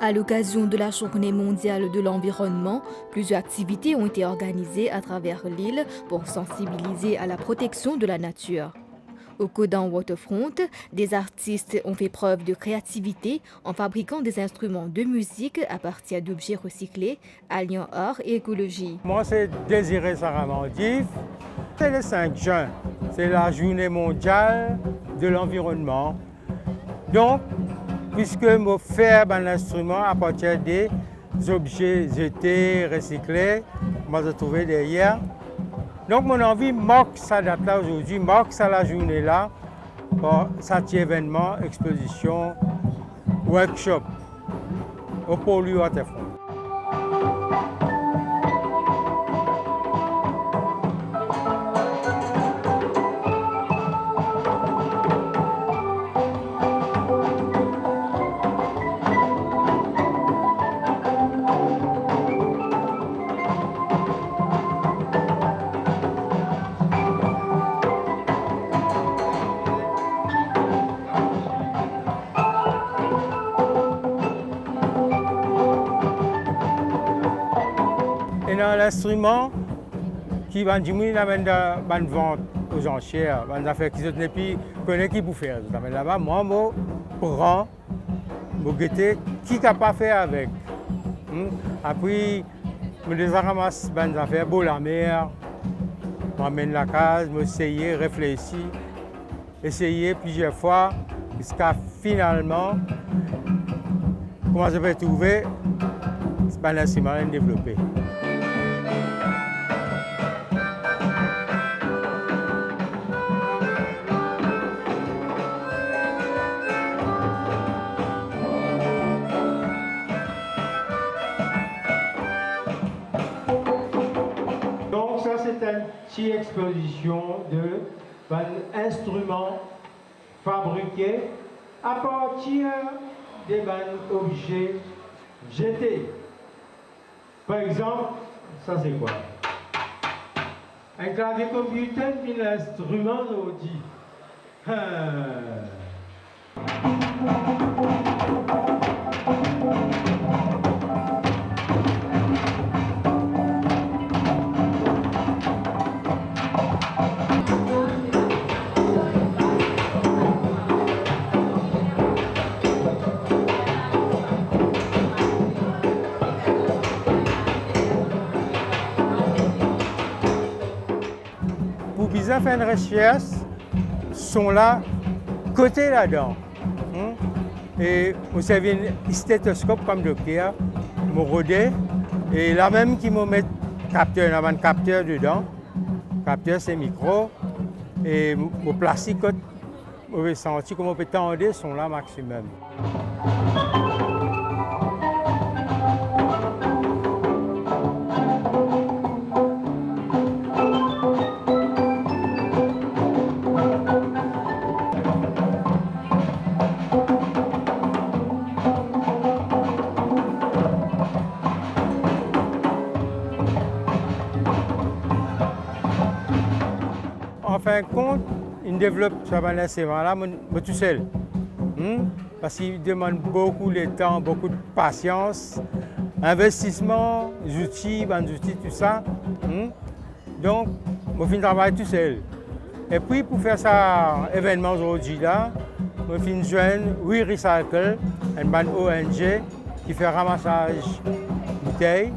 À l'occasion de la Journée mondiale de l'environnement, plusieurs activités ont été organisées à travers l'île pour sensibiliser à la protection de la nature. Au Codan Waterfront, des artistes ont fait preuve de créativité en fabriquant des instruments de musique à partir d'objets recyclés, alliant art et écologie. Moi, c'est Désiré Saramandif. C'est le 5 juin. C'est la journée mondiale de l'environnement. Donc, puisque je fais un instrument à partir des objets jetés, recyclés, moi j'ai trouvé derrière. Donc, mon envie marque sa date-là aujourd'hui, marque ça la journée-là, par cet événement, exposition, workshop au pôle Waterfront. Et dans l'instrument qui va diminuer la vente aux enchères, les affaires qui sont plus connaît qui pour faire. Là-bas, moi, je prends, je guette qui n'a pas fait avec. Après, je les ramasse les affaires, pour la mer, je m'amène la case, je essaye, réfléchir, essayer plusieurs fois, jusqu'à finalement, comment je vais trouver, c'est pas l'instrument développé. Donc ça c'est une petite exposition d'instruments fabriqués à partir des objets jetés. Par exemple, ça c'est quoi? Un clavier computer puis l'instrument d'audi. Pour bien faire une recherche, sont là, côté là-dedans. Et vous savez, un stéthoscope comme docteur, je rodé, et là même qui me met capteur, un capteur dedans. Capteur c'est micro, et mon plastique, vous pouvez sentir comment on peut tendre, sont là maximum. En fin de compte, il développe ce là tout seul. Parce qu'il demande beaucoup de temps, beaucoup de patience, investissement, outils, tout ça. Donc, je fais travailler tout seul. Et puis, pour faire ça, événement aujourd'hui, je fais joindre We Recycle, une ONG qui fait ramassage de bouteilles.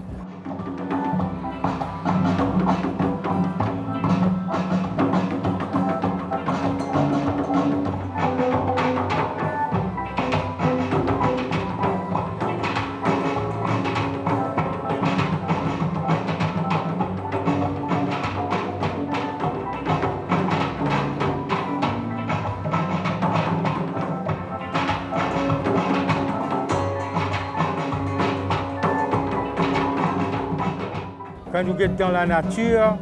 Quand nous sommes dans la nature,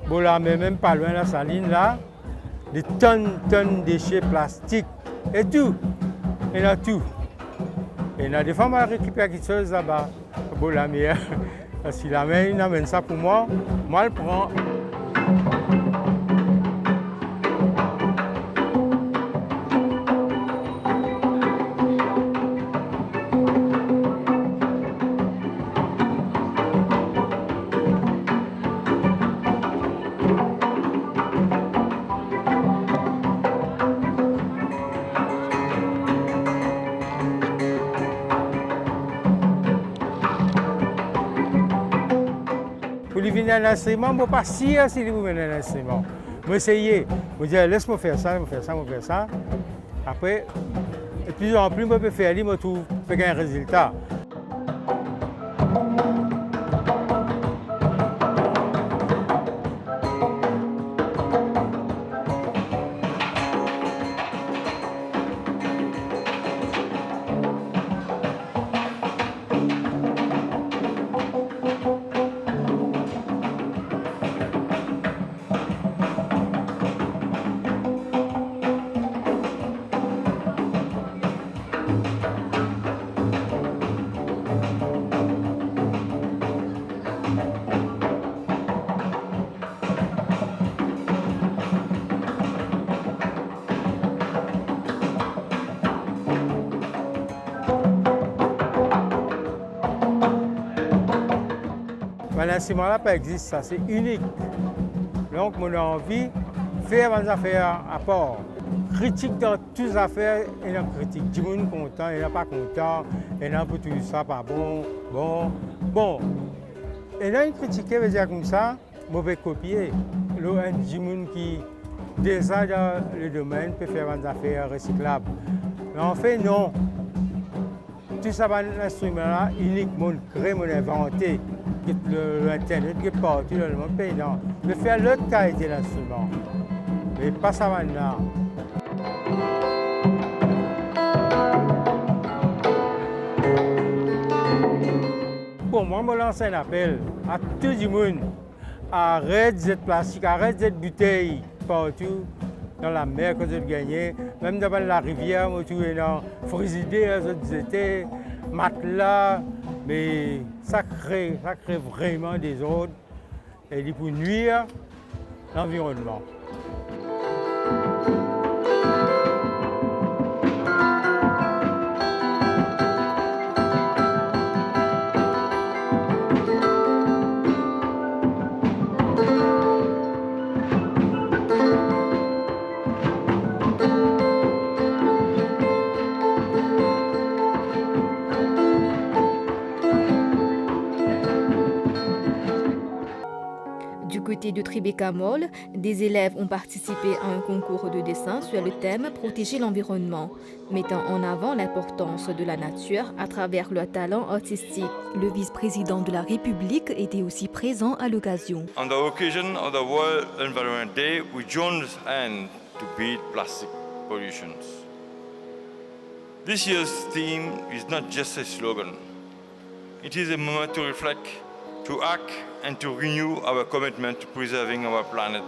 bon là, mais même pas loin de la saline, là, des tonnes de déchets plastiques et tout. Il y en a tout. Et il y a des femmes à récupérer quelque chose là-bas. Bon la mer, parce qu'il amène ça pour moi, moi je le prends. vient un instrument, je ne pas sûr si vous venez un instrument. Je vais essayer. Je vais dire, laisse-moi faire ça, faire ça, faire ça. Après, de plus en plus, je peux faire, je trouve un résultat. L'instrument-là, pas existe, ça, c'est unique. Donc, mon envie, faire des affaires à part. Critique dans toutes les affaires, il y a critique. Du monde content, il n'y a pas content, il y a pour tout ça, pas bon, bon. Et là, une critique, veut dire comme ça, mauvais copier. Là, un du monde qui, déjà dans le domaine, peut faire des affaires recyclables. Mais en fait, non. Tout ça, l'instrument-là, unique, mon créé, mon inventé. L'Internet qui est partout dans le monde pays. Non. De faire l'autre qualité l'instrument, mais pas ça maintenant. Pour moi, je lance un appel à tout le monde. Arrête cette plastique, arrête cette bouteille partout dans la mer que vous gagnez. Même dans la rivière, vous trouvez dans frigidaire, vous étiez matelas. Mais ça crée vraiment des ordres et pour nuire l'environnement. Du côté de Tribeca Mall, des élèves ont participé à un concours de dessin sur le thème « Protéger l'environnement », mettant en avant l'importance de la nature à travers leur talent artistique. Le vice-président de la République était aussi présent à l'occasion. On the occasion of the World Environment Day, we join hands to beat plastic pollution. This year's theme is not just a slogan. It is a moment to reflect, to act and to renew our commitment to preserving our planet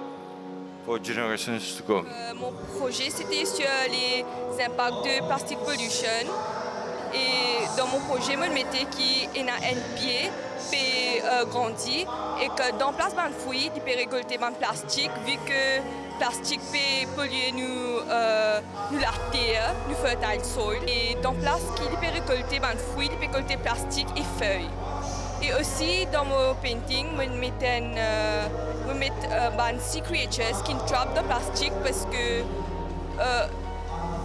for generations to come. Mon projet, c'était sur les impacts de plastic pollution. Et dans mon projet, je me mettais qu'il y a un pied qui grandit et que dans place de fruits, il peut récolter le plastique, vu que le plastique peut polluer nous la terre, nous fertile soil. Et dans place qu'il peut récolter le fruits, il peut récolter plastique et feuilles. Et aussi dans mon painting, je mets sea creatures qui trappent le plastique parce que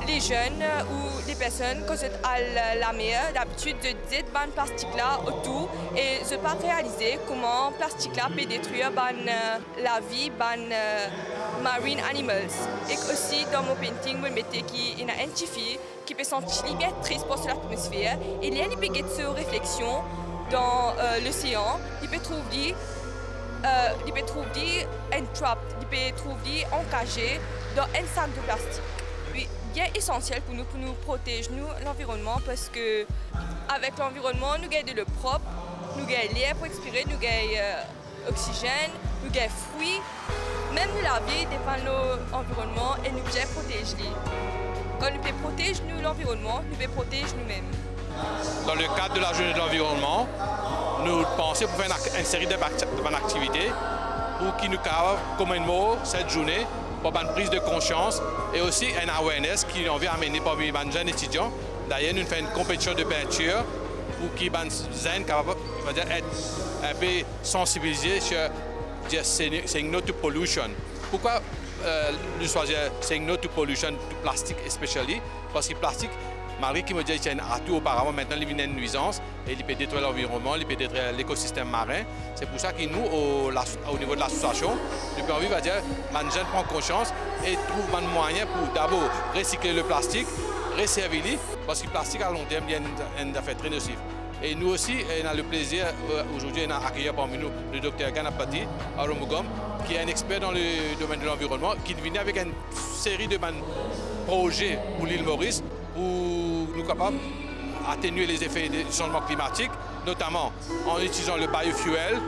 les jeunes ou les personnes quand c'est à la mer, d'habitude de dire le plastique là autour et je pas réaliser comment le plastique là peut détruire la vie des marine animals. Et aussi dans mon painting, je mets qu'il y a une fille qui peut sentir bien triste pour l'atmosphère et il y a une petite réflexion dans l'océan, il peut trouver entrapped, il peut trouver encagé dans un sac de plastique. Oui, bien essentiel pour nous protéger l'environnement parce que avec l'environnement, nous gagnons de l'eau propre, nous gagnons l'air pour expirer, nous gagnons oxygène, nous gagnons fruits. Même la vie dépend de l'environnement et nous devons protéger. Quand nous pouvons protéger l'environnement, nous pouvons protéger nous-mêmes. Dans le cadre de la journée de l'environnement, nous pensons pour faire une série d'activités pour qui nous carrent communément cette journée pour une prise de conscience et aussi un awareness qui nous vient amener par les jeunes étudiants. D'ailleurs, nous faisons une compétition de peinture pour qui les jeunes capables être un peu sensibilisés sur saying no to pollution. Pourquoi nous choisissons saying no to pollution, to plastic especially? Parce que le plastique malgré qu'il me disait qu'il y a un atout auparavant, maintenant il vient une nuisance et il peut détruire l'environnement, il peut détruire l'écosystème marin. C'est pour ça que nous, au niveau de l'association, nous pouvons vivre à dire, les jeunes prennent conscience et trouvent un moyen pour d'abord recycler le plastique, resservir, parce que le plastique à long terme, il y a un effet très nocif. Et nous aussi, on a le plaisir aujourd'hui d'accueillir parmi nous le docteur Ganapati Arumugam, qui est un expert dans le domaine de l'environnement, qui vient avec une série de projets pour l'île Maurice, pour nous capables d'atténuer les effets du changement climatique, notamment en utilisant le biofuel,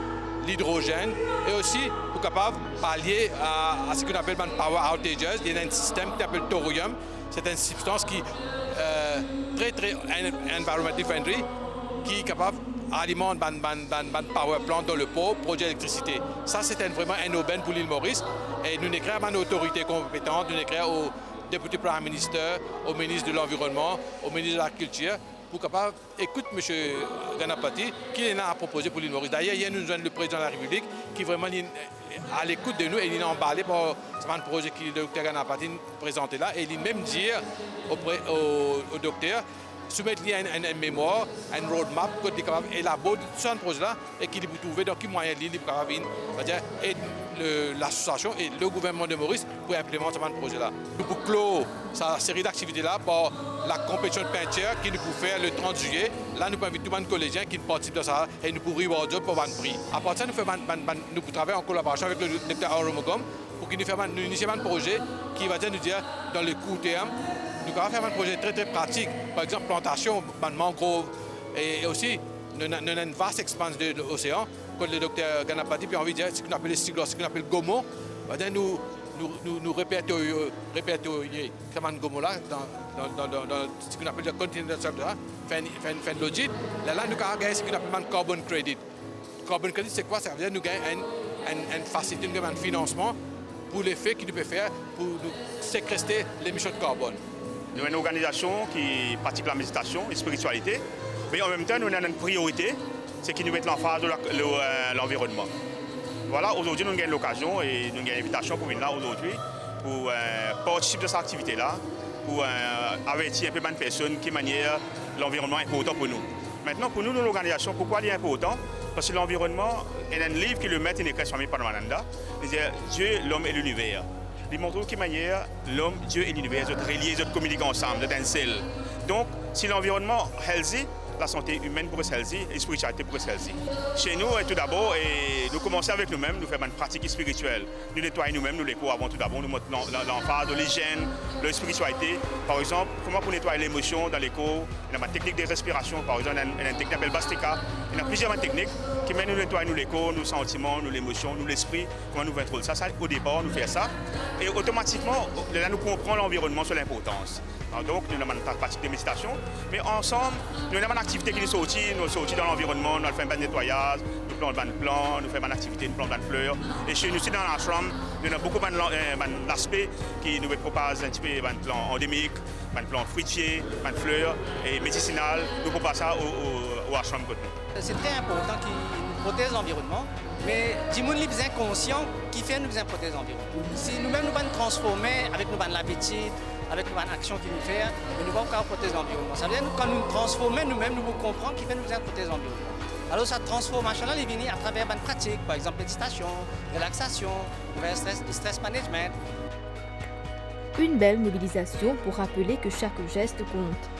l'hydrogène, et aussi pour capable pallier à ce qu'on appelle power outages. Il y a un système qui s'appelle thorium. C'est une substance qui est très environmentally friendly, qui est capable d'alimenter un power plant dans le pot, produire l'électricité. Ça, c'est vraiment un aubaine pour l'île Maurice. Et nous écrivons à nos autorités compétentes, nous écrivons au député Prime Minister, au ministre de l'Environnement, au ministre de la Culture, pour capable écouter M. Ganapati, qui en a proposé pour l'île Maurice. D'ailleurs, hier, nous avons le président de la République qui est vraiment à l'écoute de nous et il est emballé par ce projet que le docteur Ganapati a présenté là. Et il même dit au docteur soumettre une mémoire, une roadmap, pour être capable d'élaborer ce projet-là et qu'il peut trouver dans quel moyen il est capable de l'association et le gouvernement de Maurice pour implémenter ce projet-là. Nous pouvons clore cette série d'activités-là par la compétition de peinture qui nous peut faire le 30 juillet. Là, nous pouvons inviter tous les collégiens qui participent dans ça et nous pouvons rewarder pour un prix. À partir de ça, nous pouvons travailler en collaboration avec le docteur Arumugam pour qu'il nous initie un projet qui va nous dire dans le court terme. Nous allons faire un projet très pratique, par exemple plantation de mangroves et aussi nous avons une vaste expanse de l'océan. Comme le docteur Ganapati a envie de dire ce qu'on appelle les cyclos, ce qu'on appelle GOMO, nous répertorier ce GOMO-là dans ce qu'on appelle le continent faire l'audit. Là, nous avons gagné ce qu'on appelle un carbon credit. Carbon credit, c'est quoi? Ça veut dire que nous gagnons une facilité, un financement pour l'effet qu'il peut faire pour nous séquestrer l'émission de carbone. Nous avons une organisation qui pratique la méditation et la spiritualité, mais en même temps, nous avons une priorité, c'est qui nous met l'emphase de l'environnement. Voilà, aujourd'hui, nous avons l'occasion et nous avons une invitation pour venir là aujourd'hui pour participer à cette activité-là, pour avertir un peu de personnes qui manière l'environnement important pour nous. Maintenant, pour nous, l'organisation, pourquoi il est important? Parce que l'environnement, il y a un livre qui le met en écrit sur Paramananda, il dit Dieu, l'homme et l'univers. Il montre de quelle manière l'homme, Dieu et l'univers sont reliés, sont communiquent ensemble, sont un seul. Donc, si l'environnement est healthy, la santé humaine pourrait être healthy et la spiritualité pourrait être healthy. Chez nous, tout d'abord, nous commençons avec nous-mêmes, nous faisons une pratique spirituelle. Nous nettoyons nous-mêmes, nous les cours avant tout d'abord, nous montrons l'emphase de l'hygiène, de la spiritualité. Par exemple, comment pour nettoyer l'émotion dans les cours, il y a une technique de respiration, par exemple, il y a une technique qui s'appelle Bastika. Il y a plusieurs techniques qui mènent nous nettoyer les corps, nos sentiments, nos émotions, nous l'esprit, comment nous contrôler ça. Au départ, nous faisons ça. Et automatiquement, là, nous comprenons l'environnement sur l'importance. Donc, nous avons une pratique de méditation, mais ensemble, nous avons une activité qui nous sortit dans l'environnement, nous faisons un nettoyage, nous plantons des plants, nous faisons une activité, nous plantons des fleurs. Et chez nous aussi, dans l'ashram, nous avons beaucoup d'aspects qui nous proposent un petit peu des plants endémiques, des plants fruitiers, des fleurs et médicinales. Nous proposons ça au ashram. C'est très important qu'ils nous protègent l'environnement, mais du monde les besoins conscients qui fait nous besoin protéger l'environnement. Si nous-mêmes nous nous transformer avec nos l'habitude, avec nos actions qui nous fait, mais nous ne pouvons pas protéger l'environnement. Ça veut dire que quand nous nous transformons nous-mêmes, nous comprenons qui fait nous besoin protéger l'environnement. Alors cette transformation-là, elle vient à travers une pratique, par exemple méditation, relaxation, stress management. Une belle mobilisation pour rappeler que chaque geste compte.